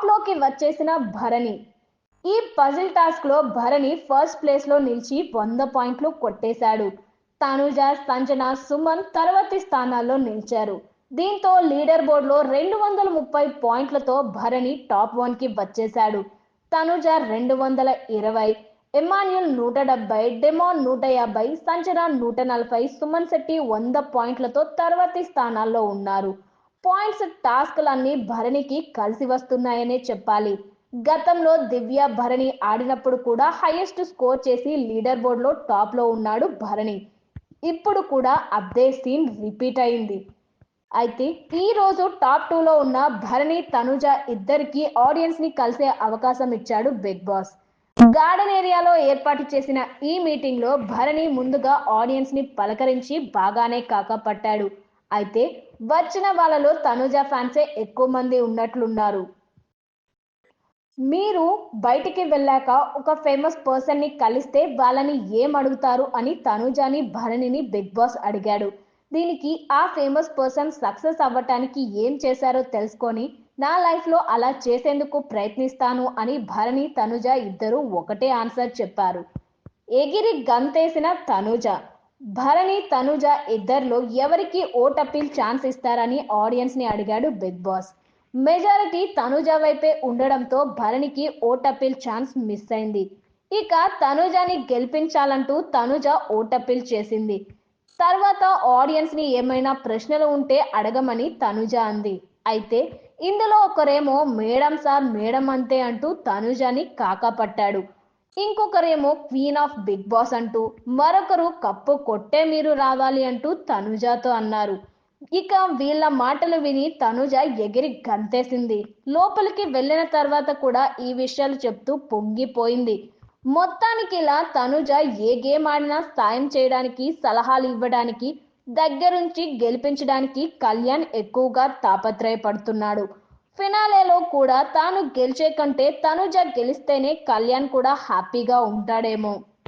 Top లోకి వచ్చేసిన భరణి. ఈ పజిల్ టాస్క్ లో భరణి ఫస్ట్ ప్లేస్ లో నిలిచి 100 పాయింట్లు కొట్టేశాడు. తనుజ, సంజన, సుమన్ తర్వాతి స్థానాల్లో నిలిచారు. దీంతో లీడర్ బోర్డ్ లో 230 పాయింట్లతో భరణి టాప్ 1 కి వచ్చేశాడు. తనుజ 220, ఎమాన్యుల్ 170, డెమాన్ 150, సంజన 140, సుమన్ శెట్టి 100 పాయింట్లతో తర్వాతి స్థానాల్లో ఉన్నారు. పాయింట్స్ టాస్క్లన్నీ భరణికి కలిసి వస్తున్నాయనే చెప్పాలి. గతంలో దివ్య, భరణి ఆడినప్పుడు కూడా హైయెస్ట్ స్కోర్ చేసి లీడర్ బోర్డ్ లో టాప్ లో ఉన్నాడు భరణి. ఇప్పుడు కూడా అదే సీన్ రిపీట్ అయింది. అయితే ఈ రోజు టాప్ 2 లో ఉన్న భరణి, తనుజ ఇద్దరికి ఆడియన్స్ ని కలిసే అవకాశం ఇచ్చాడు బిగ్ బాస్. గార్డెన్ ఏరియాలో ఏర్పాటు చేసిన ఈ మీటింగ్ లో భరణి ముందుగా ఆడియన్స్ ని పలకరించి బాగానే కాకపట్టాడు. అయితే వచ్చిన వాళ్ళలో తనుజ ఫ్యాన్సే ఎక్కువ మంది ఉన్నట్లున్నారు. మీరు బయటికి వెళ్ళాక ఒక ఫేమస్ పర్సన్ ని కలిస్తే వాళ్ళని ఏం అడుగుతారు అని తనుజాని, భరణిని బిగ్ బాస్ అడిగాడు. దీనికి ఆ ఫేమస్ పర్సన్ సక్సెస్ అవ్వటానికి ఏం చేశారో తెలుసుకొని నా లైఫ్ లో అలా చేసేందుకు ప్రయత్నిస్తాను అని భరణి, తనుజ ఇద్దరు ఒకటే ఆన్సర్ చెప్పారు. ఎగిరి గంతేసిన తనుజ. భరణి, తనుజ ఇద్దరిలో ఎవరికి ఓట్ అప్పీల్ ఛాన్స్ ఇస్తారని ఆడియన్స్ ని అడిగాడు బిగ్ బాస్. మెజారిటీ తనుజ వైపే ఉండడంతో భరణికి ఓట్ అప్పీల్ ఛాన్స్ మిస్ అయింది. ఇక తనుజని గెలిపించాలంటూ తనుజ ఓట్ అప్పీల్ చేసింది. తర్వాత ఆడియన్స్ ని ఏమైనా ప్రశ్నలు ఉంటే అడగమని తనుజ అంది. అయితే ఇందులో ఒకరేమో మేడం సార్ మేడం అంతే అంటూ తనుజని కాకాపట్టాడు. ఇంకొకరేమో క్వీన్ ఆఫ్ బిగ్ బాస్ అంటూ, మరొకరు కప్పు కొట్టే మీరు రావాలి అంటూ తనుజతో అన్నారు. ఇక వీళ్ళ మాటలు విని తనుజ ఎగిరి గంతేసింది. లోపలికి వెళ్ళిన తర్వాత కూడా ఈ విషయాలు చెప్తూ పొంగిపోయింది. మొత్తానికి ఇలా తనుజ ఏ గేమ్ ఆడినా సాయం చేయడానికి, సలహాలు ఇవ్వడానికి, దగ్గరుంచి గెలిపించడానికి కళ్యాణ్ ఎక్కువగా తాపత్రయపడుతున్నాడు. ఫినాలేలో కూడా తాను గెలిచే కంటే తనుజ గెలిస్తేనే కళ్యాణ్ కూడా హ్యాపీగా ఉంటాడేమో.